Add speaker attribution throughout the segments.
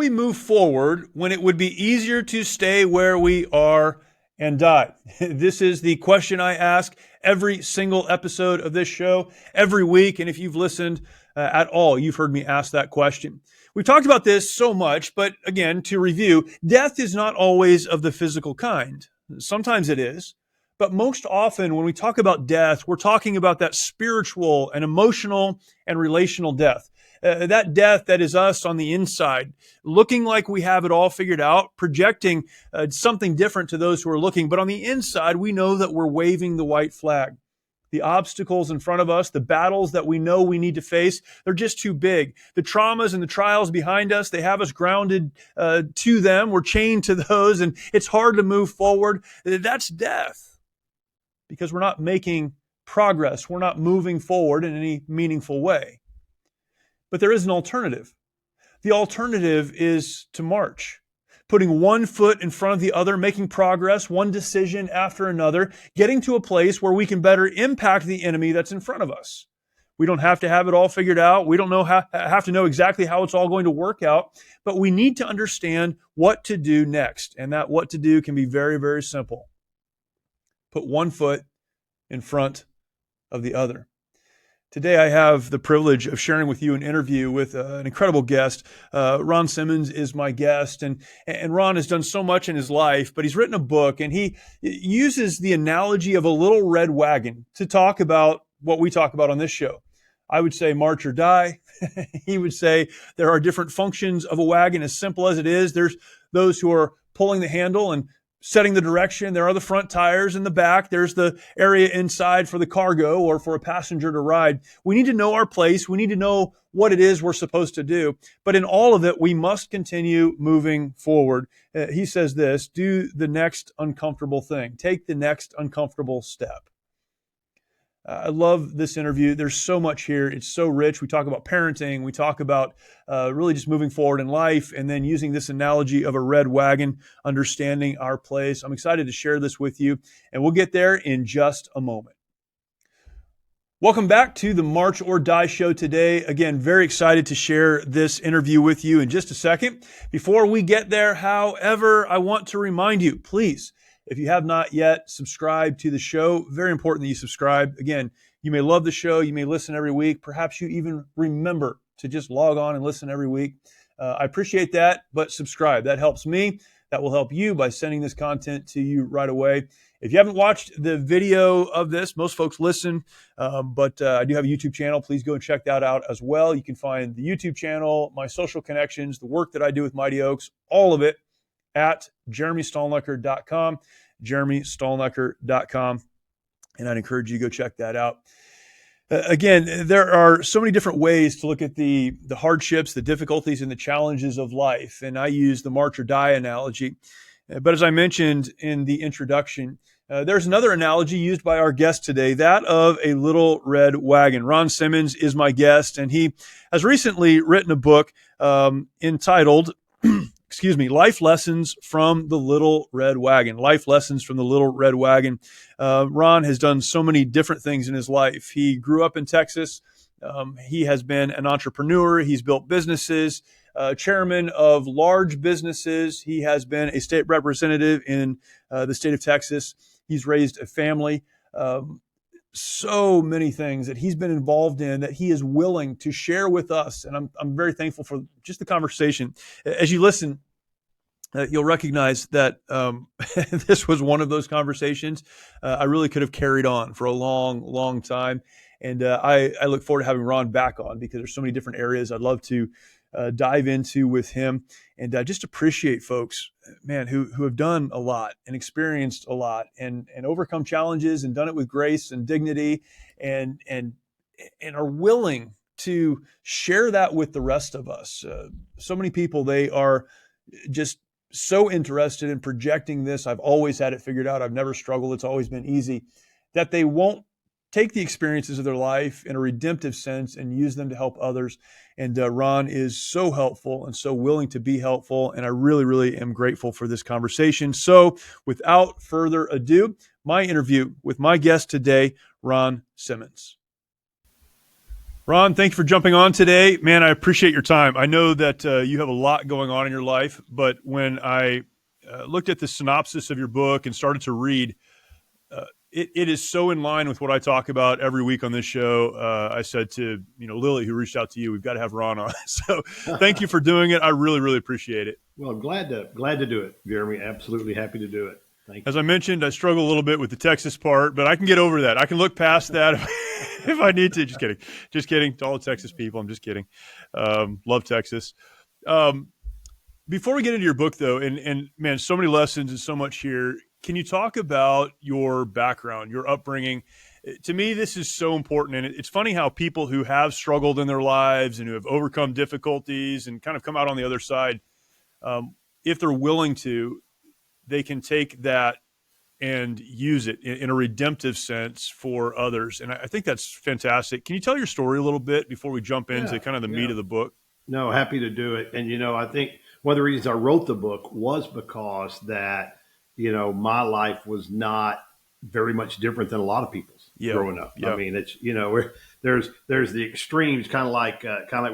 Speaker 1: we move forward when it would be easier to stay where we are and die? This is the question I ask every single episode of this show every week. And if you've listened at all, you've heard me ask that question. We've talked about this so much, but again, to review, death is not always of the physical kind. Sometimes it is. But most often when we talk about death, we're talking about that spiritual and emotional and relational death. That death that is us on the inside, looking like we have it all figured out, projecting something different to those who are looking. But on the inside, we know that we're waving the white flag. The obstacles in front of us, the battles that we know we need to face, they're just too big. The traumas and the trials behind us, they have us grounded to them. We're chained to those, and it's hard to move forward. That's death, because we're not making progress. We're not moving forward in any meaningful way. But there is an alternative. The alternative is to march, putting one foot in front of the other, making progress, one decision after another, getting to a place where we can better impact the enemy that's in front of us. We don't have to have it all figured out. We don't have to know exactly how it's all going to work out, but we need to understand what to do next. And that what to do can be very, very simple. Put one foot in front of the other. Today, I have the privilege of sharing with you an interview with an incredible guest. Ron Simmons is my guest, and Ron has done so much in his life, but he's written a book, and he uses the analogy of a little red wagon to talk about what we talk about on this show. I would say march or die. He would say there are different functions of a wagon, as simple as it is. There's those who are pulling the handle and setting the direction. There are the front tires in the back. There's the area inside for the cargo or for a passenger to ride. We need to know our place. We need to know what it is we're supposed to do. But in all of it, we must continue moving forward. He says this: do the next uncomfortable thing. Take the next uncomfortable step. I love this interview. There's so much here. It's so rich. We talk about parenting. We talk about really just moving forward in life, and then using this analogy of a red wagon, understanding our place. I'm excited to share this with you, and we'll get there in just a moment. Welcome back to the March or Die show today. Again, very excited to share this interview with you in just a second. Before we get there, however, I want to remind you, please, if you have not yet subscribed to the show, very important that you subscribe. Again, you may love the show. You may listen every week. Perhaps you even remember to just log on and listen every week. I appreciate that, but subscribe. That helps me. That will help you by sending this content to you right away. If you haven't watched the video of this, most folks listen, but I do have a YouTube channel. Please go and check that out as well. You can find the YouTube channel, my social connections, the work that I do with Mighty Oaks, all of it at jeremystolnecker.com, jeremystolnecker.com. And I'd encourage you to go check that out. Again, there are so many different ways to look at the hardships, the difficulties, and the challenges of life. And I use the march or die analogy. But as I mentioned in the introduction, there's another analogy used by our guest today, that of a little red wagon. Ron Simmons is my guest, and he has recently written a book entitled Life Lessons from the Little Red Wagon. Life Lessons from the Little Red Wagon. Ron has done so many different things in his life. He grew up in Texas. He has been an entrepreneur. He's built businesses, chairman of large businesses. He has been a state representative in the state of Texas. He's raised a family. So many things that he's been involved in that he is willing to share with us. And I'm very thankful for just the conversation. As you listen, you'll recognize that this was one of those conversations I really could have carried on for a long, long time. And I look forward to having Ron back on, because there's so many different areas I'd love to dive into with him. And just appreciate folks, man, who have done a lot and experienced a lot and overcome challenges and done it with grace and dignity and are willing to share that with the rest of us. So many people, they are just so interested in projecting this. I've always had it figured out. I've never struggled. It's always been easy, that they won't take the experiences of their life in a redemptive sense and use them to help others. And Ron is so helpful and so willing to be helpful. And I really, really am grateful for this conversation. So without further ado, my interview with my guest today, Ron Simmons. Ron, thank you for jumping on today. Man, I appreciate your time. I know that you have a lot going on in your life, but when I looked at the synopsis of your book and started to read, it is so in line with what I talk about every week on this show. I said to Lily, who reached out to you, we've got to have Ron on. So thank you for doing it. I really, really appreciate it.
Speaker 2: Well, glad to do it, Jeremy. Absolutely happy to do it. Thank you.
Speaker 1: As I mentioned, I struggle a little bit with the Texas part, but I can get over that. I can look past that if I need to. Just kidding. Just kidding. To all the Texas people, I'm just kidding. Love Texas. Before we get into your book, though, and man, so many lessons and so much here. Can you talk about your background, your upbringing? To me, this is so important. And it's funny how people who have struggled in their lives and who have overcome difficulties and kind of come out on the other side, if they're willing to, they can take that and use it in a redemptive sense for others. And I think that's fantastic. Can you tell your story a little bit before we jump into kind of the meat of the book?
Speaker 2: No, happy to do it. And, I think one of the reasons I wrote the book was because that, my life was not very much different than a lot of people's growing up. I mean, it's, there's the extremes, kind of like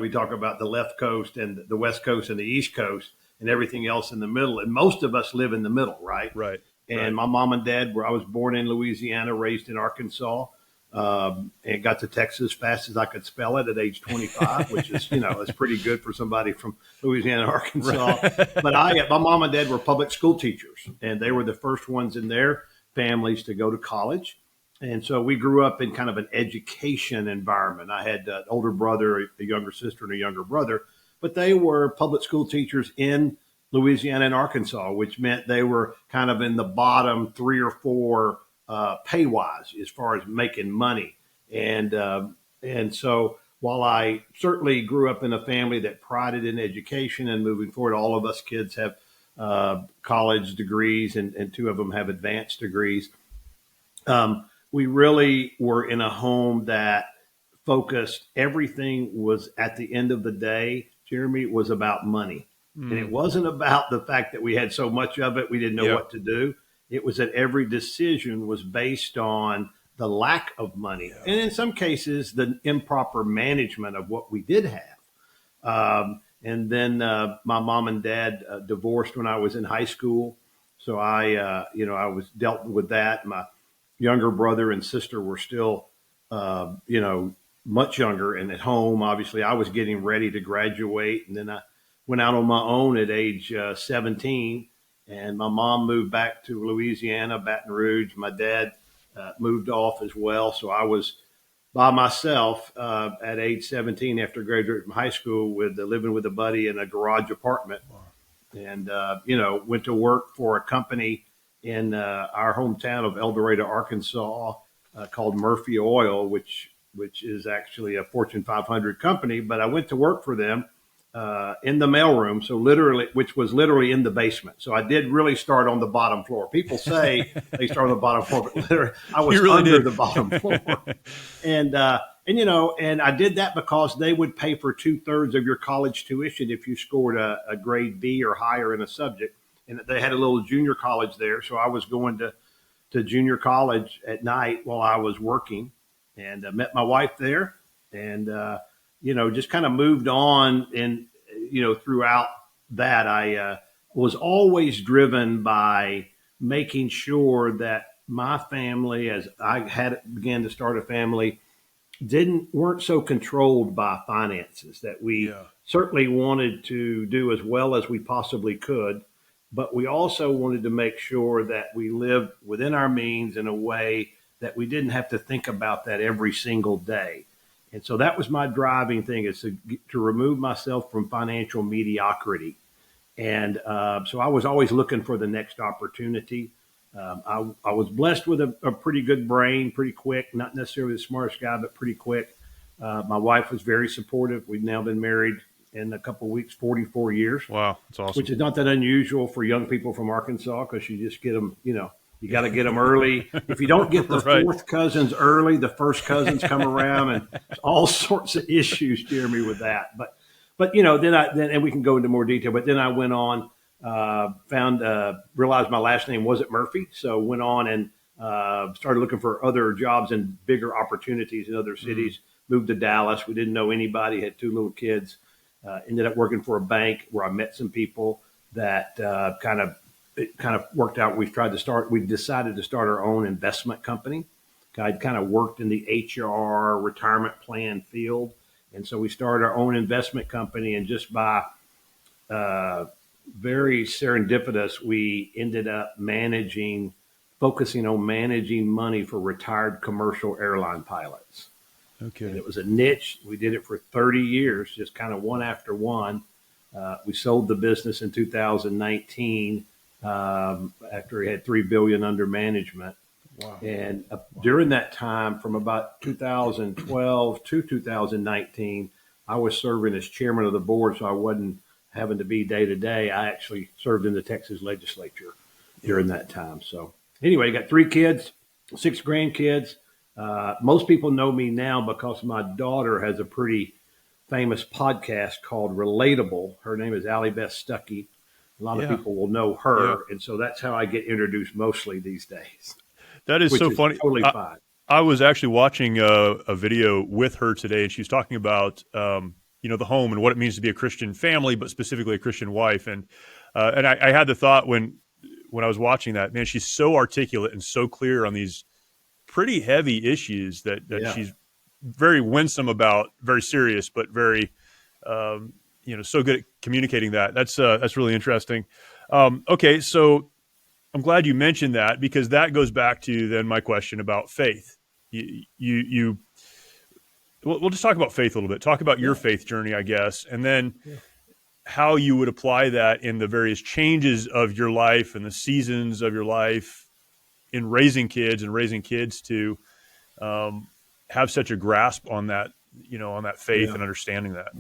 Speaker 2: we talk about the left coast and the West Coast and the East Coast and everything else in the middle. And most of us live in the middle, right?
Speaker 1: Right.
Speaker 2: And my mom and dad I was born in Louisiana, raised in Arkansas, and got to Texas as fast as I could spell it at age 25, which is, it's pretty good for somebody from Louisiana, Arkansas. Right. But my mom and dad were public school teachers, and they were the first ones in their families to go to college. And so we grew up in kind of an education environment. I had an older brother, a younger sister, and a younger brother, but they were public school teachers in Louisiana and Arkansas, which meant they were kind of in the bottom 3 or 4 pay wise as far as making money. And so while I certainly grew up in a family that prided in education and moving forward, all of us kids have college degrees and 2 of them have advanced degrees. We really were in a home that focused, everything was at the end of the day, Jeremy, was about money. And it wasn't about the fact that we had so much of it, we didn't know what to do. It was that every decision was based on the lack of money. And in some cases, the improper management of what we did have. And then my mom and dad divorced when I was in high school. So I was dealt with that. My younger brother and sister were still, much younger and at home. Obviously, I was getting ready to graduate. And then I went out on my own at age 17, and my mom moved back to Louisiana, Baton Rouge. My dad moved off as well. So I was by myself at age 17 after graduating from high school with living with a buddy in a garage apartment. And, went to work for a company in our hometown of El Dorado, Arkansas, called Murphy Oil, which is actually a Fortune 500 company. But I went to work for them in the mailroom, which was literally in the basement. So I did really start on the bottom floor. People say they start on the bottom floor, but literally I was under the bottom floor. And I did that because they would pay for 2/3 of your college tuition if you scored a grade B or higher in a subject. And they had a little junior college there. So I was going to junior college at night while I was working, and met my wife there. And, just kind of moved on. And, throughout that, I was always driven by making sure that my family, as I began to start a family, weren't so controlled by finances, that we certainly wanted to do as well as we possibly could. But we also wanted to make sure that we lived within our means in a way that we didn't have to think about that every single day. And so that was my driving thing, is to remove myself from financial mediocrity. And so I was always looking for the next opportunity. I was blessed with a pretty good brain, pretty quick, not necessarily the smartest guy, but pretty quick. My wife was very supportive. We've now been married in a couple of weeks, 44 years.
Speaker 1: Wow, that's awesome.
Speaker 2: Which is not that unusual for young people from Arkansas, because you just get them, you got to get them early. If you don't get the fourth cousins early, the first cousins come around, and all sorts of issues, Jeremy, with that. But then and we can go into more detail, but then I went on, realized my last name wasn't Murphy. So went on and started looking for other jobs and bigger opportunities in other cities. Moved to Dallas. We didn't know anybody. Had two little kids. Ended up working for a bank where I met some people that kind of worked out. We decided to start our own investment company. I'd kind of worked in the HR retirement plan field. And so we started our own investment company, and just by very serendipitous, we ended up focusing on managing money for retired commercial airline pilots.
Speaker 1: Okay.
Speaker 2: And it was a niche. We did it for 30 years, just kind of one after one. We sold the business in 2019 after we had $3 billion under management.
Speaker 1: Wow.
Speaker 2: And during that time, from about 2012 to 2019, I was serving as chairman of the board, so I wasn't having to be day to day. I actually served in the Texas legislature during that time. So anyway, got 3 kids, 6 grandkids. Most people know me now because my daughter has a pretty famous podcast called Relatable. Her name is Allie Beth Stuckey. A lot of people will know her, and so that's how I get introduced mostly these days.
Speaker 1: That is so funny.
Speaker 2: Totally fine.
Speaker 1: I was actually watching a video with her today, and she was talking about the home and what it means to be a Christian family, but specifically a Christian wife. And I had the thought when I was watching that, man, she's so articulate and so clear on these pretty heavy issues that she's very winsome about, very serious, but very so good at communicating that. That's really interesting. Okay, so I'm glad you mentioned that, because that goes back to then my question about faith. We'll just talk about faith a little bit. Talk about your faith journey, I guess, and then how you would apply that in the various changes of your life and the seasons of your life in raising kids to have such a grasp on that, on that faith and understanding that.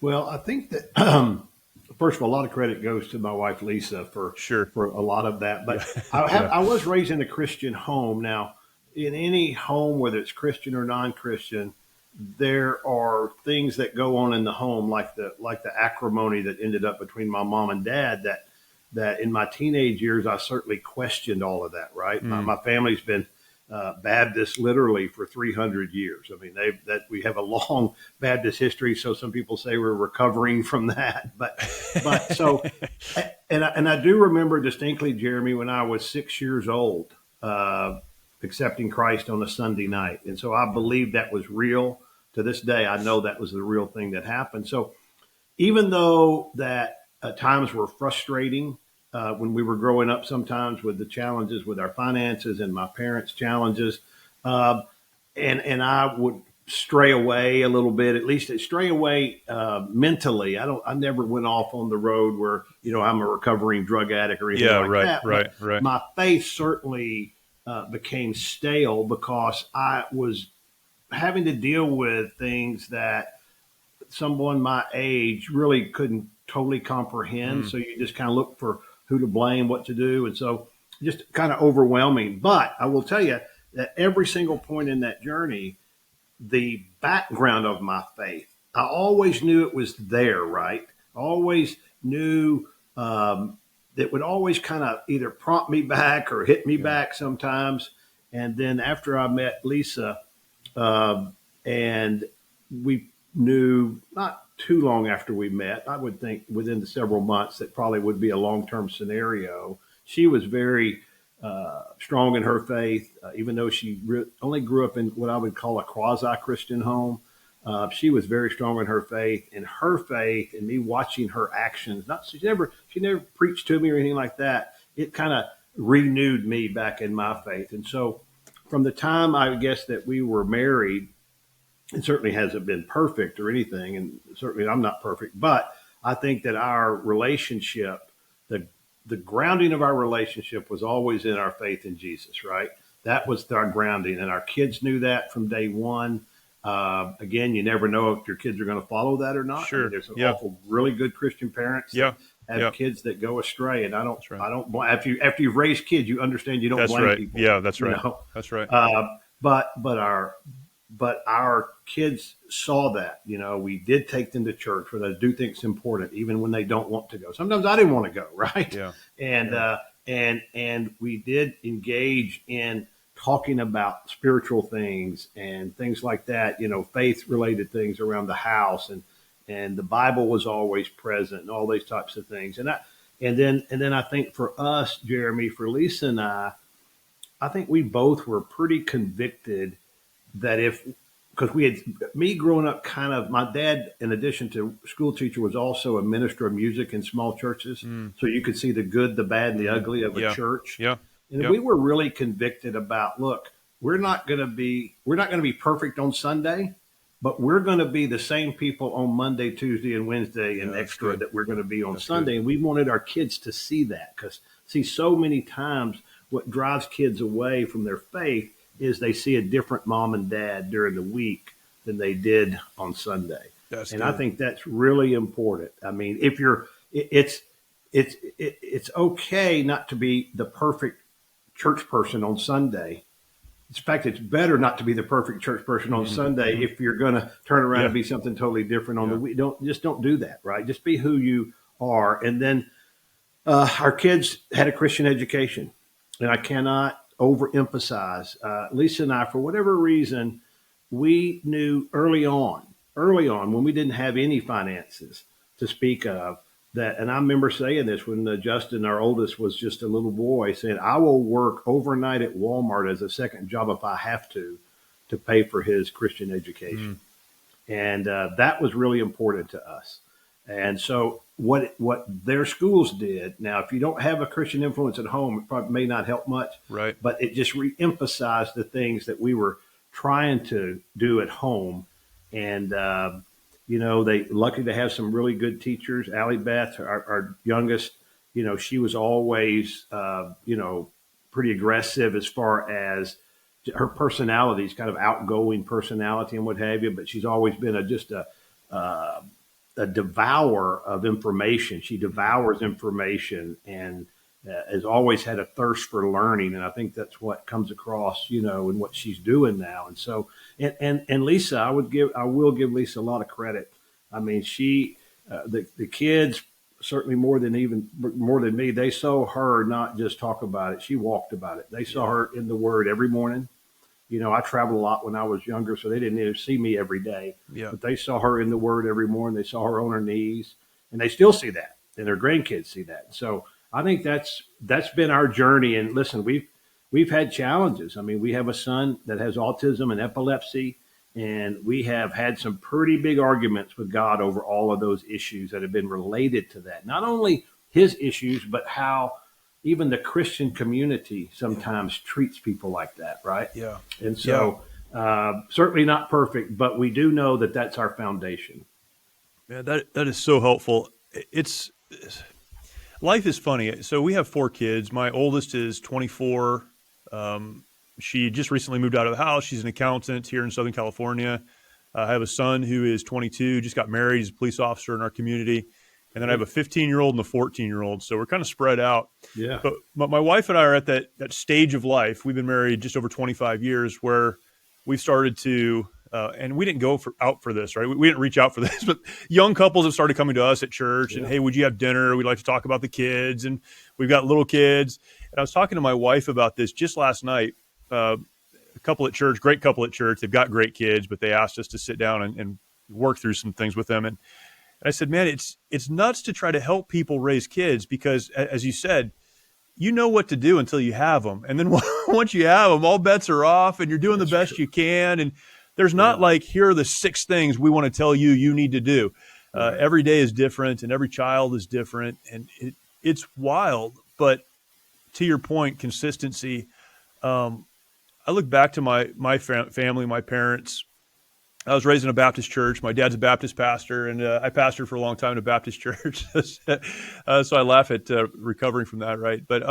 Speaker 2: Well, I think that first of all, a lot of credit goes to my wife Lisa for a lot of that. But I was raised in a Christian home. Now, in any home, whether it's Christian or non-Christian, there are things that go on in the home, like the acrimony that ended up between my mom and dad. That in my teenage years, I certainly questioned all of that. Right, my family's been Baptist literally for 300 years. I mean, we have a long Baptist history. So some people say we're recovering from that, but so, and I do remember distinctly, Jeremy, when I was 6 years old, accepting Christ on a Sunday night. And so I believe that was real. To this day, I know that was the real thing that happened. So even though that at times were frustrating, when we were growing up, sometimes with the challenges with our finances and my parents' challenges, and I would stray away a little bit, at least stray away mentally. I never went off on the road where, I'm a recovering drug addict or anything like that. Right. My faith certainly became stale because I was having to deal with things that someone my age really couldn't totally comprehend. So you just kind of look for who to blame, what to do. And so just kind of overwhelming. But I will tell you that every single point in that journey, the background of my faith, I always knew it was there, right? I always knew that would always kind of either prompt me back or hit me back sometimes. And then after I met Lisa, and we knew not too long after we met, I would think within the several months that probably would be a long-term scenario. She was very strong in her faith, even though she only grew up in what I would call a quasi-Christian home. She was very strong in her faith, and me watching her actions. She never preached to me or anything like that. It kind of renewed me back in my faith. And so from the time, I guess, that we were married, it certainly hasn't been perfect or anything, and certainly I'm not perfect, but I think that our relationship, the grounding of our relationship was always in our faith in Jesus, right? That was our grounding, and our kids knew that from day one. Again, you never know if your kids are going to follow that or not.
Speaker 1: Sure.
Speaker 2: I mean, there's awful, really good Christian parents that have kids that go astray, and I don't blame. After you've raised kids, you understand you don't blame people.
Speaker 1: Yeah, that's right. That's right.
Speaker 2: But our kids saw that. We did take them to church, where they do think it's important, even when they don't want to go. Sometimes I didn't want to go, right?
Speaker 1: Yeah.
Speaker 2: And we did engage in talking about spiritual things and things like that, faith related things around the house, and the Bible was always present and all these types of things. And then I think for us, Jeremy, for Lisa and I think we both were pretty convicted that because we had, me growing up my dad, in addition to school teacher, was also a minister of music in small churches. So you could see the good, the bad, and the ugly of a church.
Speaker 1: Yeah.
Speaker 2: And we were really convicted about, look, we're not going to be perfect on Sunday, but we're going to be the same people on Monday, Tuesday, and Wednesday and extra that we're going to be on Sunday. Good. And we wanted our kids to see that, because so many times what drives kids away from their faith is they see a different mom and dad during the week than they did on Sunday. I think that's really important. I mean, it's okay not to be the perfect church person on Sunday. In fact, it's better not to be the perfect church person on Sunday if you're going to turn around and be something totally different on the week. Don't do that, right? Just be who you are. And then our kids had a Christian education, and I cannot overemphasize. Lisa and I, for whatever reason, we knew early on when we didn't have any finances to speak of, that, and I remember saying this when Justin, our oldest, was just a little boy, saying, I will work overnight at Walmart as a second job if I have to pay for his Christian education. And that was really important to us. And so what their schools did, now, if you don't have a Christian influence at home, it probably may not help much,
Speaker 1: right?
Speaker 2: But it just reemphasized the things that we were trying to do at home. And, they lucky to have some really good teachers. Allie Beth, our youngest, she was always, pretty aggressive as far as her personality is kind of outgoing personality and what have you, but she's always been a devourer of information. She devours information and has always had a thirst for learning. And I think that's what comes across, in what she's doing now. And so, and Lisa, I will give Lisa a lot of credit. I mean, the kids, certainly more than me, they saw her not just talk about it. She walked about it. They saw her in the Word every morning. I traveled a lot when I was younger, so they didn't even see me every day.
Speaker 1: Yeah.
Speaker 2: But they saw her in the Word every morning. They saw her on her knees, and they still see that, and their grandkids see that. So I think that's been our journey. And listen, we've had challenges. I mean, we have a son that has autism and epilepsy, and we have had some pretty big arguments with God over all of those issues that have been related to that. Not only his issues, but how even the Christian community sometimes treats people like that, right?
Speaker 1: Yeah.
Speaker 2: And so certainly not perfect, but we do know that that's our foundation.
Speaker 1: Yeah, that is so helpful. Life is funny. So we have 4 kids. My oldest is 24. She just recently moved out of the house. She's an accountant here in Southern California. I have a son who is 22, just got married. He's a police officer in our community. And then I have a 15-year-old and a 14-year-old. So we're kind of spread out. Yeah. But my wife and I are at that stage of life. We've been married just over 25 years where we've started to, and we didn't go out for this, right? We didn't reach out for this, but young couples have started coming to us at church and, hey, would you have dinner? We'd like to talk about the kids. And we've got little kids. And I was talking to my wife about this just last night. A couple at church, great couple at church. They've got great kids, but they asked us to sit down and work through some things with them. And I said, man, it's nuts to try to help people raise kids because, as you said, you know what to do until you have them. And then once you have them, all bets are off and you're doing the best you can. And there's not like, here are the 6 things we want to tell you need to do. Every day is different and every child is different. And it's wild. But to your point, consistency. I look back to my family, my parents. I was raised in a Baptist church. My dad's a Baptist pastor, and I pastored for a long time in a Baptist church. So I laugh at recovering from that, right? But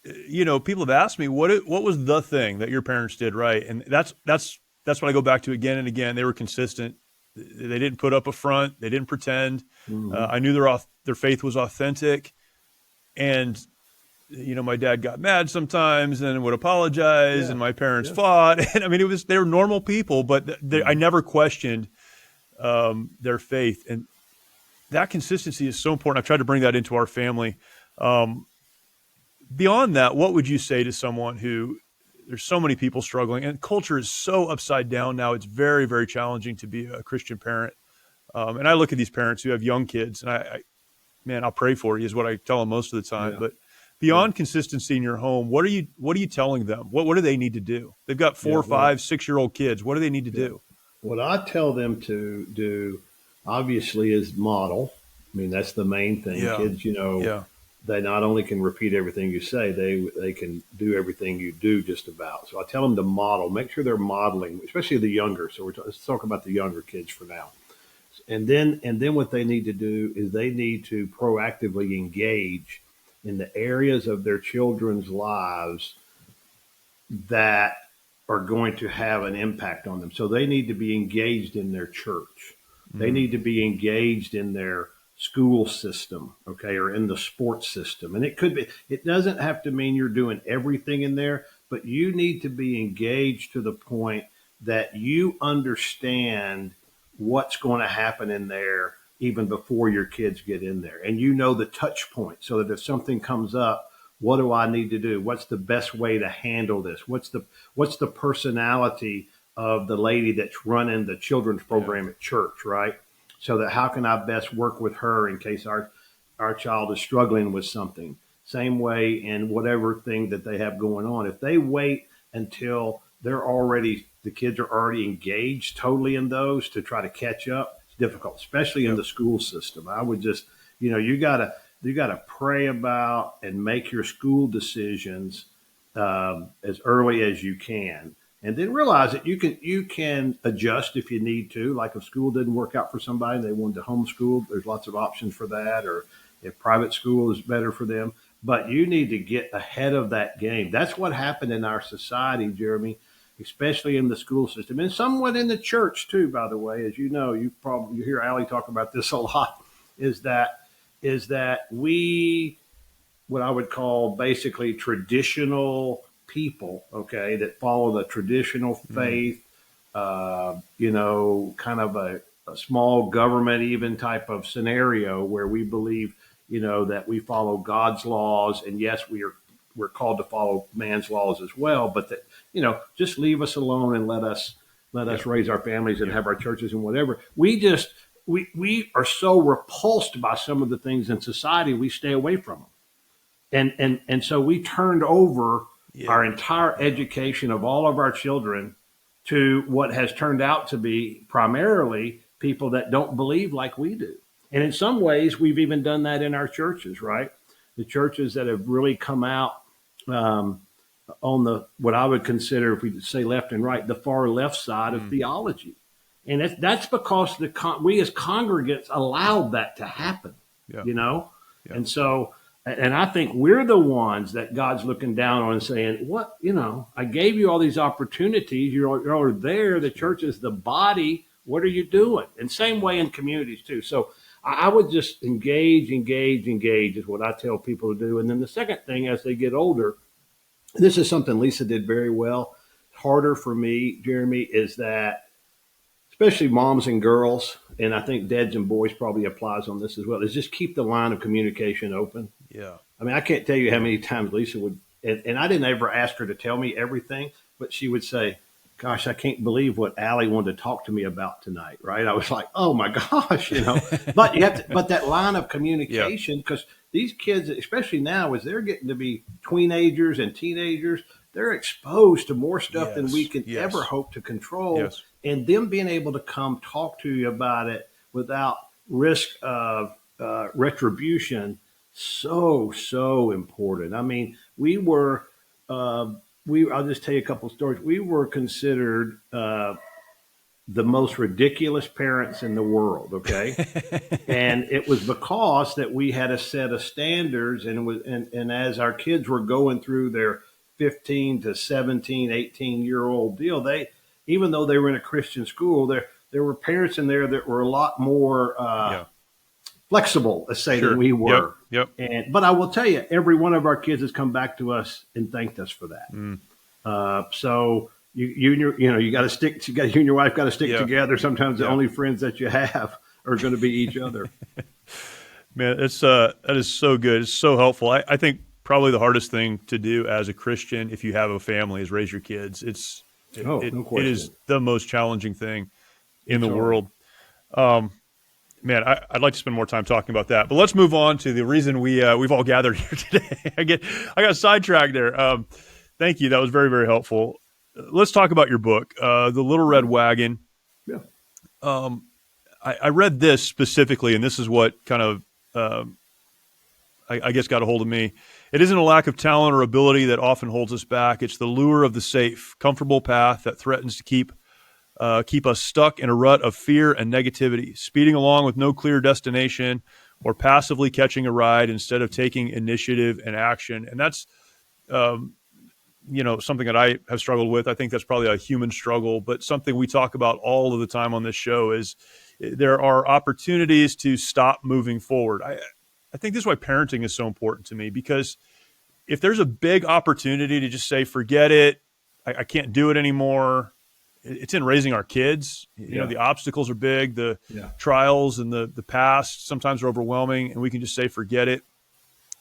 Speaker 1: people have asked me what was the thing that your parents did right, and that's what I go back to again and again. They were consistent. They didn't put up a front. They didn't pretend. Mm-hmm. I knew their faith was authentic, and my dad got mad sometimes and would apologize, and my parents fought. And I mean, they were normal people, but I never questioned their faith. And that consistency is so important. I've tried to bring that into our family. beyond that, what would you say to someone who, there's so many people struggling and culture is so upside down now. It's very, very challenging to be a Christian parent. And I look at these parents who have young kids and man, I'll pray for you is what I tell them most of the time.
Speaker 2: Yeah.
Speaker 1: But
Speaker 2: Yeah.
Speaker 1: beyond consistency in your home, what are you telling them? What do they need to do? They've got 4,
Speaker 2: Yeah.
Speaker 1: 5, 6-year-old kids. What do they need to do?
Speaker 2: What I tell them to do, obviously, is model. I mean, that's the main thing.
Speaker 1: Yeah.
Speaker 2: Kids,
Speaker 1: Yeah.
Speaker 2: they not only can repeat everything you say, they can do everything you do just about. So I tell them to model. Make sure they're modeling, especially the younger. So let's talk about the younger kids for now. And then what they need to do is they need to proactively engage in the areas of their children's lives that are going to have an impact on them. So they need to be engaged in their church. They need to be engaged in their school system, okay, or in the sports system. And it doesn't have to mean you're doing everything in there, but you need to be engaged to the point that you understand what's going to happen in there even before your kids get in there. And you know the touch point so that if something comes up, what do I need to do? What's the best way to handle this? What's the personality of the lady that's running the children's program at church, right? So that how can I best work with her in case our child is struggling with something? Same way in whatever thing that they have going on. If they wait until the kids are already engaged totally in those to try to catch up, it's difficult, especially in the school system. I would just, you gotta pray about and make your school decisions as early as you can, and then realize that you can adjust if you need to. Like if school didn't work out for somebody, they wanted to homeschool. There's lots of options for that, or if private school is better for them. But you need to get ahead of that game. That's what happened in our society, Jeremy, especially in the school system and somewhat in the church too. By the way, as you know, you hear Allie talk about this a lot. Is that we, what I would call basically traditional people, okay, that follow the traditional faith, kind of a small government even type of scenario where we believe, that we follow God's laws. And yes, we're called to follow man's laws as well, but that, just leave us alone and let us raise our families and have our churches and whatever. We are so repulsed by some of the things in society, we stay away from them. And so we turned over our entire education of all of our children to what has turned out to be primarily people that don't believe like we do. And in some ways, we've even done that in our churches, right? The churches that have really come out on what I would consider, if we say left and right, the far left side of theology. And that's because we as congregants allowed that to happen, Yeah. And so, and I think we're the ones that God's looking down on and saying, what, I gave you all these opportunities. You're there. The church is the body. What are you doing? And same way in communities too. So I would just engage is what I tell people to do. And then the second thing, as they get older, this is something Lisa did very well. Harder for me, Jeremy, is that especially moms and girls, and I think dads and boys probably applies on this as well, is just keep the line of communication open.
Speaker 1: Yeah.
Speaker 2: I mean, I can't tell you how many times Lisa would, and I didn't ever ask her to tell me everything, but she would say, gosh, I can't believe what Allie wanted to talk to me about tonight, right? I was like, oh my gosh, but but that line of communication, because these kids, especially now, as they're getting to be teenagers and teenagers, they're exposed to more stuff than we can ever hope to control. Yes. And them being able to come talk to you about it without risk of retribution, so important. I mean, I'll just tell you a couple of stories. We were considered the most ridiculous parents in the world, okay? And it was because that we had a set of standards, and as our kids were going through their 15 to 17, 18-year-old deal, even though they were in a Christian school, there were parents in there that were a lot more flexible, let's say, than we were.
Speaker 1: Yep.
Speaker 2: But I will tell you, every one of our kids has come back to us and thanked us for that. So you got to stick. You and your wife got to stick together. Sometimes the only friends that you have are going to be each other.
Speaker 1: Man, that is so good. It's so helpful. I think probably the hardest thing to do as a Christian if you have a family is raise your kids.
Speaker 2: No
Speaker 1: It is
Speaker 2: question.
Speaker 1: the most challenging thing in
Speaker 2: It's
Speaker 1: the
Speaker 2: hard.
Speaker 1: world. Man, I'd like to spend more time talking about that, but let's move on to the reason we've all gathered here today. I got sidetracked there. Thank you. That was very, very helpful. Let's talk about your book, The Little Red Wagon.
Speaker 2: Yeah.
Speaker 1: I read this specifically, and this is what kind of, I guess, got a hold of me. It isn't a lack of talent or ability that often holds us back. It's the lure of the safe, comfortable path that threatens to keep us stuck in a rut of fear and negativity, speeding along with no clear destination or passively catching a ride instead of taking initiative and action. And that's, something that I have struggled with. I think that's probably a human struggle, but something we talk about all of the time on this show is there are opportunities to stop moving forward. I think this is why parenting is so important to me, because if there's a big opportunity to just say, forget it, I can't do it anymore. It's in raising our kids. The obstacles are big, the trials and the past sometimes are overwhelming, and we can just say, forget it.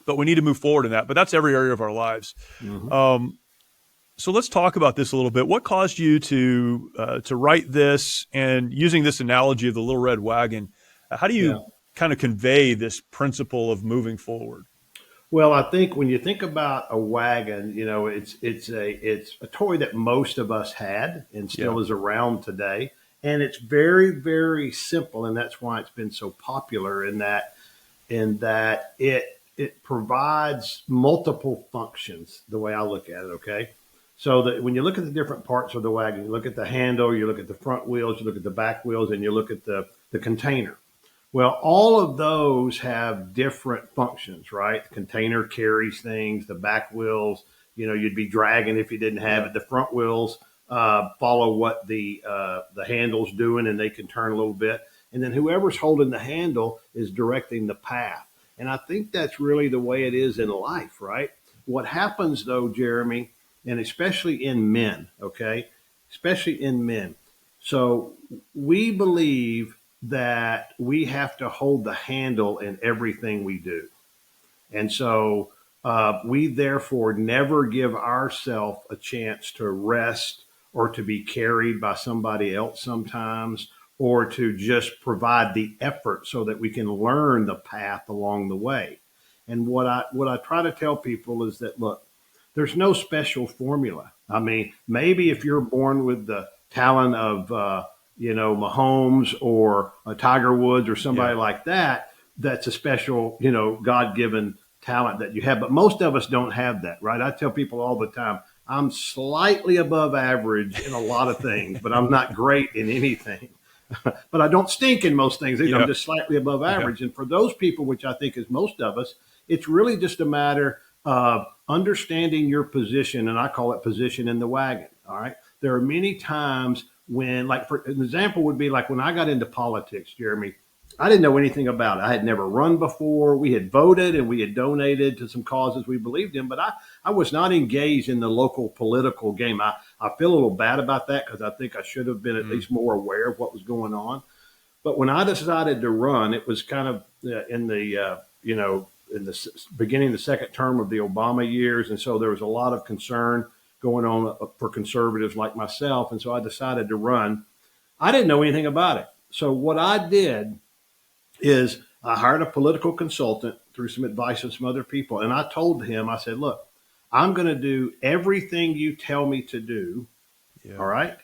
Speaker 1: But we need to move forward in that. But that's every area of our lives.
Speaker 2: Mm-hmm.
Speaker 1: So let's talk about this a little bit. What caused you to write this, and using this analogy of the Little Red Wagon, how do you kind of convey this principle of moving forward?
Speaker 2: Well, I think when you think about a wagon, it's a toy that most of us had and still is around today, and it's very, very simple, and that's why it's been so popular. In that it provides multiple functions. The way I look at it, okay. So that when you look at the different parts of the wagon, you look at the handle, you look at the front wheels, you look at the back wheels, and you look at the container. Well, all of those have different functions, right? The container carries things. The back wheels, you'd be dragging if you didn't have it. The front wheels follow what the handle's doing, and they can turn a little bit. And then whoever's holding the handle is directing the path. And I think that's really the way it is in life, right? What happens, though, Jeremy, and especially in men, okay? Especially in men. So we believe that we have to hold the handle in everything we do. And so we therefore never give ourselves a chance to rest or to be carried by somebody else sometimes, or to just provide the effort so that we can learn the path along the way. And what I try to tell people is that, look, there's no special formula. I mean, maybe if you're born with the talent of, Mahomes or Tiger Woods or somebody like that, that's a special, God-given talent that you have. But most of us don't have that, right? I tell people all the time, I'm slightly above average in a lot of things, but I'm not great in anything. But I don't stink in most things either. I'm just slightly above average. And for those people, which I think is most of us, it's really just a matter of understanding your position, and I call it position in the wagon. All right. There are many times when, like, for an example would be like when I got into politics, Jeremy, I didn't know anything about it. I had never run before. We had voted and we had donated to some causes we believed in, but I was not engaged in the local political game. I feel a little bad about that because I think I should have been at least more aware of what was going on. But when I decided to run, it was kind of in the beginning of the second term of the Obama years. And so there was a lot of concern going on for conservatives like myself. And so I decided to run. I didn't know anything about it. So what I did is I hired a political consultant through some advice of some other people. And I told him, I said, look, I'm going to do everything you tell me to do. All right.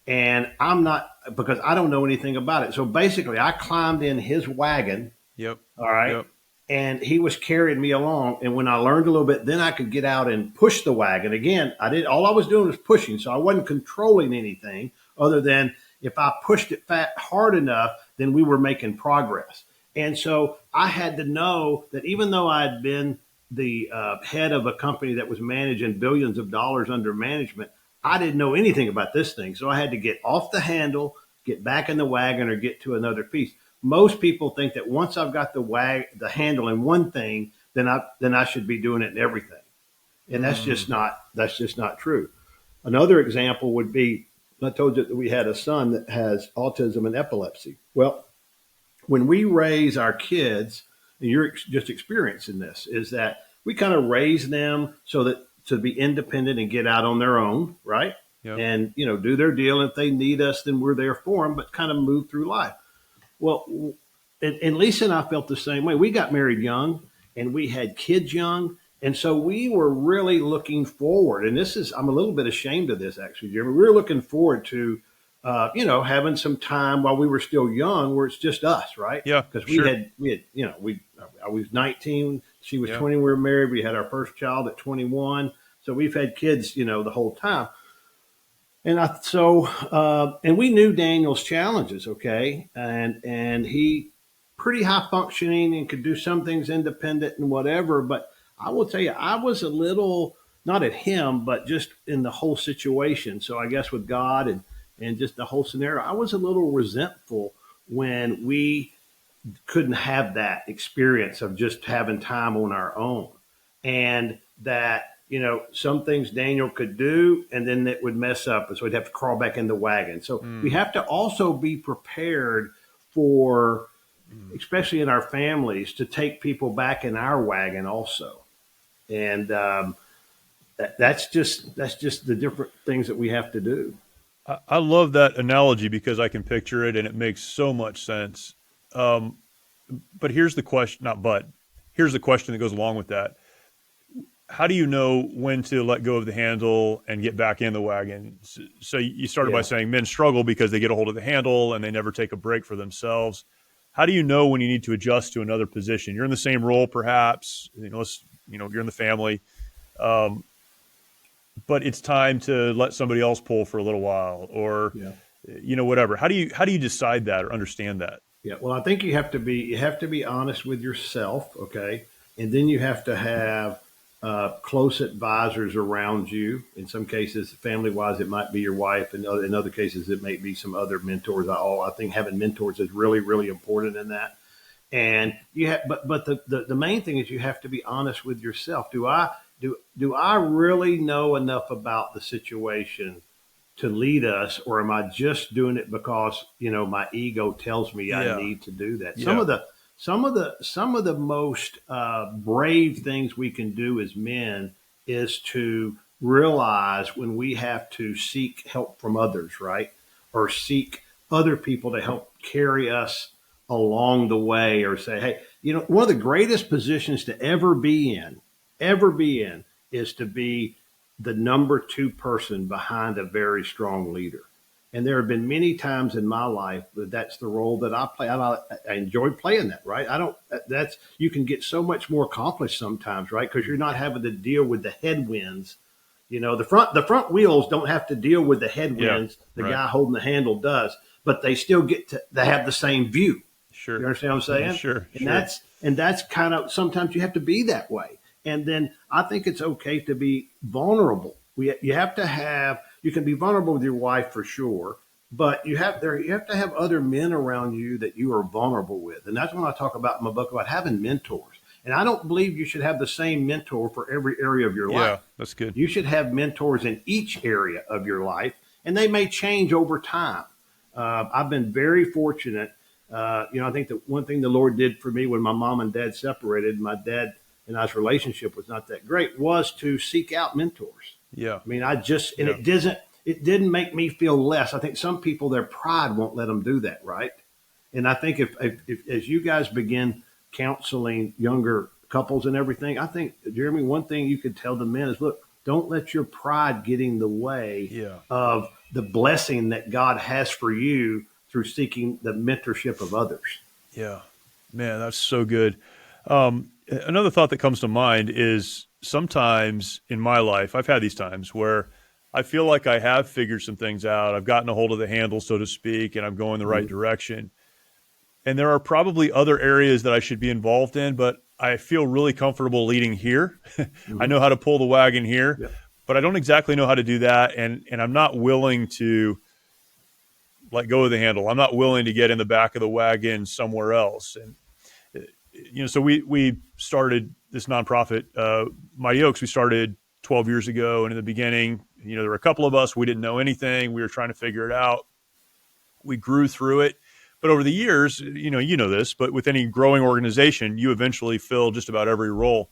Speaker 2: And I'm not, because I don't know anything about it. So basically I climbed in his wagon. All right. And he was carrying me along. And when I learned a little bit, then I could get out and push the wagon. Again, all I was doing was pushing. So I wasn't controlling anything other than if I pushed it hard enough, then we were making progress. And so I had to know that even though I had been the head of a company that was managing billions of dollars under management, I didn't know anything about this thing. So I had to get off the handle, get back in the wagon, or get to another piece. Most people think that once I've got the handle in one thing, then I should be doing it in everything. And that's just not true. Another example would be, I told you that we had a son that has autism and epilepsy. Well, when we raise our kids, and you're just experiencing this, is that we kind of raise them so that to be independent and get out on their own, right?
Speaker 1: Yep.
Speaker 2: And do their deal. If they need us, then we're there for them. But kind of move through life. Well, and Lisa and I felt the same way. We got married young, and we had kids young, and so we were really looking forward. And I'm a little bit ashamed of this, actually, Jeremy. We were looking forward to, having some time while we were still young, where it's just us, right?
Speaker 1: Yeah,
Speaker 2: Because
Speaker 1: sure.
Speaker 2: I was 19, she was
Speaker 1: Yeah.
Speaker 2: 20. We were married. We had our first child at 21, so we've had kids, the whole time. And we knew Daniel's challenges, okay, and he pretty high functioning and could do some things independent and whatever. But I will tell you, I was a little not at him, but just in the whole situation. So I guess with God and just the whole scenario, I was a little resentful when we couldn't have that experience of just having time on our own, and that some things Daniel could do, and then it would mess up, and so he'd have to crawl back in the wagon. So we have to also be prepared for, especially in our families, to take people back in our wagon also, and that's just the different things that we have to do.
Speaker 1: I love that analogy because I can picture it and it makes so much sense. But here's the question, here's the question that goes along with that. How do you know when to let go of the handle and get back in the wagon? So you started by saying men struggle because they get a hold of the handle and they never take a break for themselves. How do you know when you need to adjust to another position? You're in the same role, perhaps, you're in the family, but it's time to let somebody else pull for a little while, or whatever. How do you decide that or understand that?
Speaker 2: Yeah, well, I think you have to be honest with yourself, okay, and then you have to have close advisors around you. In some cases, family-wise, it might be your wife, and in other cases, it may be some other mentors. I think having mentors is really, really important in that. And but the main thing is you have to be honest with yourself. Do I really know enough about the situation to lead us, or am I just doing it because my ego tells me I need to do that? Some of the most brave things we can do as men is to realize when we have to seek help from others, right? Or seek other people to help carry us along the way, or say, hey, one of the greatest positions to ever be in is to be the number 2 person behind a very strong leader. And there have been many times in my life that that's the role that I play. I enjoy playing that, right? You can get so much more accomplished sometimes, right? Because you're not having to deal with the headwinds. The front wheels don't have to deal with the headwinds. The guy holding the handle does, but they still they have the same view.
Speaker 1: Sure.
Speaker 2: You understand what I'm saying?
Speaker 1: Sure.
Speaker 2: And that's kind of, sometimes you have to be that way. And then I think it's okay to be vulnerable. You can be vulnerable with your wife for sure, but you have to have other men around you that you are vulnerable with. And that's when I talk about in my book about having mentors. And I don't believe you should have the same mentor for every area of your life.
Speaker 1: Yeah, that's good.
Speaker 2: You should have mentors in each area of your life, and they may change over time. I've been very fortunate. I think that one thing the Lord did for me when my mom and dad separated, my dad and I's relationship was not that great, was to seek out mentors.
Speaker 1: Yeah.
Speaker 2: I mean, it didn't make me feel less. I think some people, their pride won't let them do that, right? And I think if as you guys begin counseling younger couples and everything, I think, Jeremy, one thing you could tell the men is, look, don't let your pride get in the way of the blessing that God has for you through seeking the mentorship of others.
Speaker 1: Yeah, man, that's so good. Another thought that comes to mind is sometimes in my life, I've had these times where I feel like I have figured some things out. I've gotten a hold of the handle, so to speak, and I'm going the right direction. And there are probably other areas that I should be involved in, but I feel really comfortable leading here. I know how to pull the wagon here, but I don't exactly know how to do that. And I'm not willing to let go of the handle. I'm not willing to get in the back of the wagon somewhere else. And so we started this nonprofit, Mighty Oaks. We started 12 years ago, and in the beginning, there were a couple of us. We didn't know anything. We were trying to figure it out. We grew through it, but over the years, you know this. But with any growing organization, you eventually fill just about every role.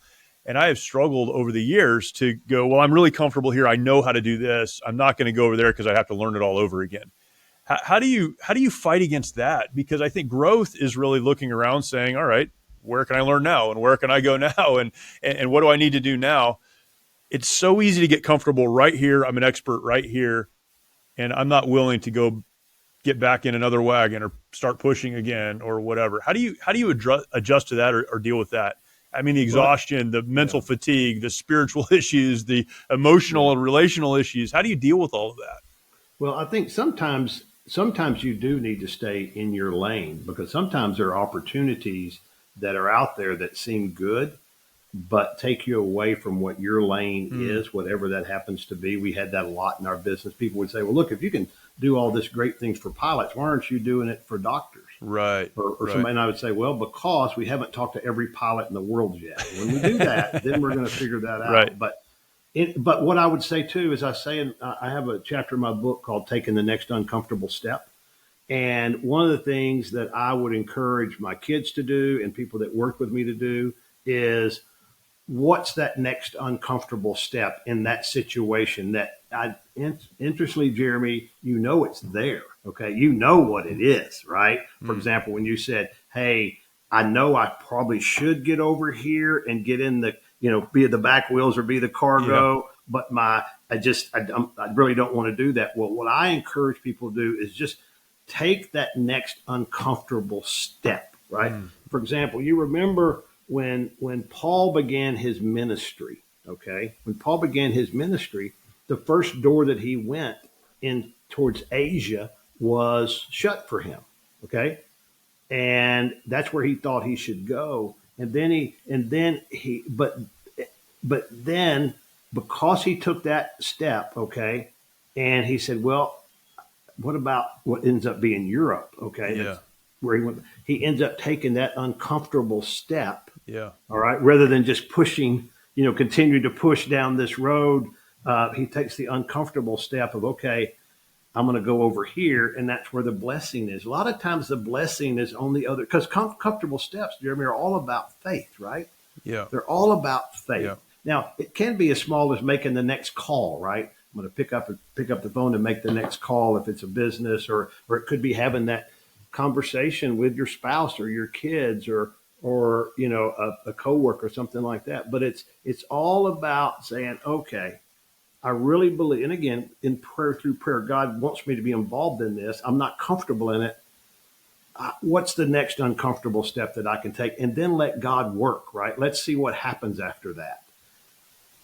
Speaker 1: And I have struggled over the years to go, well, I'm really comfortable here. I know how to do this. I'm not going to go over there because I have to learn it all over again. How do you fight against that? Because I think growth is really looking around saying, all right, where can I learn now? And where can I go now? And what do I need to do now? It's so easy to get comfortable right here. I'm an expert right here. And I'm not willing to go get back in another wagon or start pushing again or whatever. How do you adjust to that or deal with that? I mean, the exhaustion, the mental fatigue, the spiritual issues, the emotional and relational issues. How do you deal with all of that?
Speaker 2: Well, I think sometimes you do need to stay in your lane, because sometimes there are opportunities that are out there that seem good, but take you away from what your lane is, whatever that happens to be. We had that a lot in our business. People would say, well, look, if you can do all this great things for pilots, why aren't you doing it for doctors?
Speaker 1: Right.
Speaker 2: Or somebody, and I would say, well, because we haven't talked to every pilot in the world yet. When we do that, then we're going to figure that out.
Speaker 1: Right.
Speaker 2: But what I would say too is, I have a chapter in my book called Taking the Next Uncomfortable Step. And one of the things that I would encourage my kids to do and people that work with me to do is, what's that next uncomfortable step in that situation that interestingly, Jeremy, you know, it's there. Okay. You know what it is, right? For example, when you said, hey, I know I probably should get over here and get in the, be the back wheels or be the cargo, but I really don't want to do that. Well, what I encourage people to do is just take that next uncomfortable step, right? For example, you remember when Paul began his ministry, okay? When Paul began his ministry, the first door that he went in towards Asia was shut for him, okay? And that's where he thought he should go. But then because he took that step, okay, and he said, well, what about what ends up being Europe, okay? That's where he went. He ends up taking that uncomfortable step, all right, rather than just pushing, continue to push down this road. He takes the uncomfortable step of, okay, I'm going to go over here, and that's where the blessing is. A lot of times the blessing is on the other, because comfortable steps, Jeremy, are all about faith, right?
Speaker 1: Yeah.
Speaker 2: They're all about faith.
Speaker 1: Yeah.
Speaker 2: Now, it can be as small as making the next call, right? I'm going to pick up the phone and make the next call if it's a business, or it could be having that conversation with your spouse or your kids or a coworker or something like that. But it's all about saying, okay, I really believe, and again, through prayer, God wants me to be involved in this. I'm not comfortable in it. What's the next uncomfortable step that I can take? And then let God work, right? Let's see what happens after that.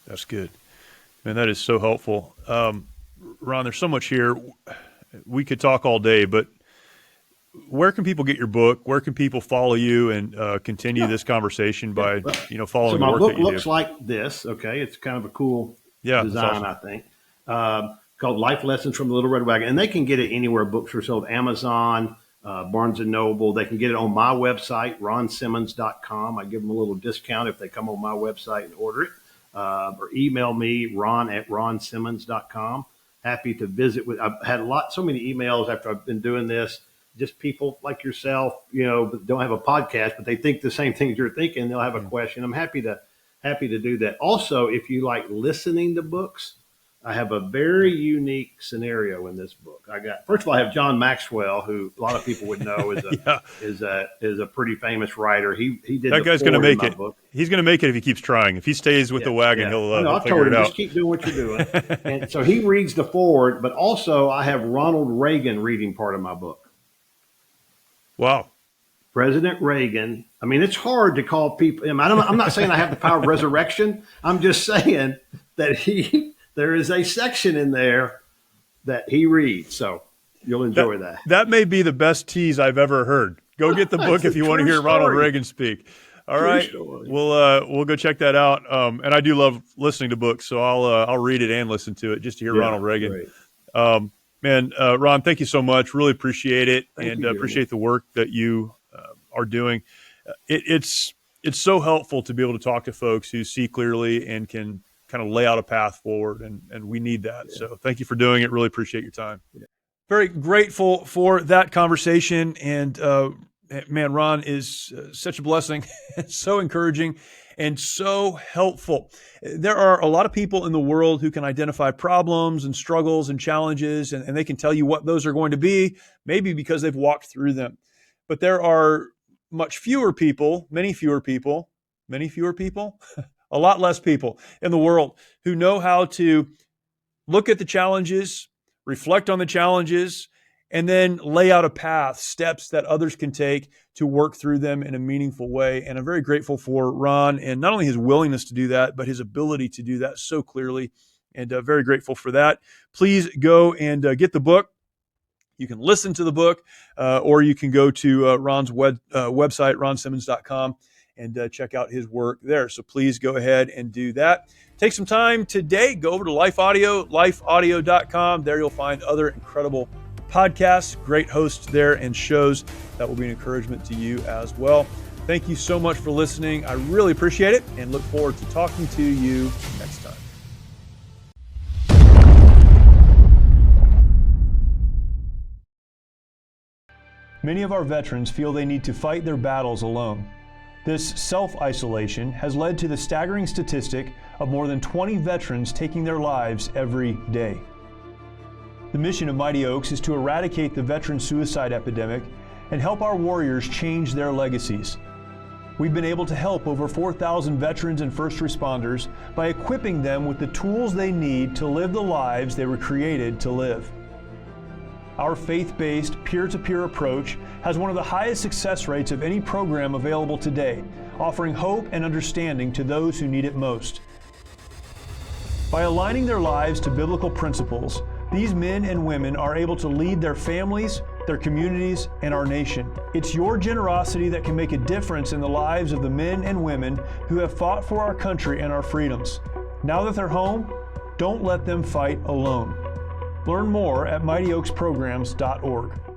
Speaker 1: That's good. Man, that is so helpful. Ron, there's so much here. We could talk all day, but where can people get your book? Where can people follow you and continue this conversation by, following
Speaker 2: so
Speaker 1: the
Speaker 2: my
Speaker 1: work
Speaker 2: book
Speaker 1: that you
Speaker 2: looks
Speaker 1: do?
Speaker 2: like this. Okay. It's kind of a cool design,
Speaker 1: awesome.
Speaker 2: I think, called Life Lessons from the Little Red Wagon. And they can get it anywhere books are sold, Amazon, Barnes & Noble. They can get it on my website, ronsimmons.com. I give them a little discount if they come on my website and order it. Or email me, ron@ronsimmons.com. Happy to visit with. I've had so many emails after I've been doing this. Just people like yourself, that don't have a podcast, but they think the same things you're thinking. They'll have a question. I'm happy to do that. Also, if you like listening to books, I have a very unique scenario in this book. First of all, I have John Maxwell, who a lot of people would know is a pretty famous writer. He did
Speaker 1: that guy's going to make it.
Speaker 2: Book.
Speaker 1: He's going to make it if he keeps trying. If he stays with the wagon, he'll
Speaker 2: I
Speaker 1: figure
Speaker 2: told
Speaker 1: it
Speaker 2: him,
Speaker 1: out.
Speaker 2: just keep doing what you're doing. And so he reads the foreword, but also I have Ronald Reagan reading part of my book.
Speaker 1: Wow.
Speaker 2: President Reagan. I mean, it's hard to call people. I'm not saying I have the power of resurrection. I'm just saying that there is a section in there that he reads. So you'll enjoy that.
Speaker 1: That may be the best tease I've ever heard. Go get the book if you want to hear Ronald Reagan speak. All right. We'll go check that out. And I do love listening to books, so I'll read it and listen to it just to hear Ronald Reagan. Ron, thank you so much. Really appreciate it, and appreciate the work that you are doing. It's so helpful to be able to talk to folks who see clearly and can kind of lay out a path forward, and we need that. Yeah. So thank you for doing it. Really appreciate your time. Yeah. Very grateful for that conversation, and man, Ron is such a blessing, so encouraging, and so helpful. There are a lot of people in the world who can identify problems and struggles and challenges, and they can tell you what those are going to be, maybe because they've walked through them. But there are many fewer people, a lot less people in the world who know how to look at the challenges, reflect on the challenges, and then lay out a path, steps that others can take to work through them in a meaningful way. And I'm very grateful for Ron and not only his willingness to do that, but his ability to do that so clearly, and very grateful for that. Please go and get the book. You can listen to the book, or you can go to Ron's website, ronsimmons.com, and check out his work there. So please go ahead and do that. Take some time today, go over to Life Audio, lifeaudio.com. There you'll find other incredible podcasts, great hosts there, and shows that will be an encouragement to you as well. Thank you so much for listening. I really appreciate it and look forward to talking to you next time. Many of our veterans feel they need to fight their battles alone. This self-isolation has led to the staggering statistic of more than 20 veterans taking their lives every day. The mission of Mighty Oaks is to eradicate the veteran suicide epidemic and help our warriors change their legacies. We've been able to help over 4,000 veterans and first responders by equipping them with the tools they need to live the lives they were created to live. Our faith-based, peer-to-peer approach has one of the highest success rates of any program available today, offering hope and understanding to those who need it most. By aligning their lives to biblical principles, these men and women are able to lead their families, their communities, and our nation. It's your generosity that can make a difference in the lives of the men and women who have fought for our country and our freedoms. Now that they're home, don't let them fight alone. Learn more at mightyoaksprograms.org.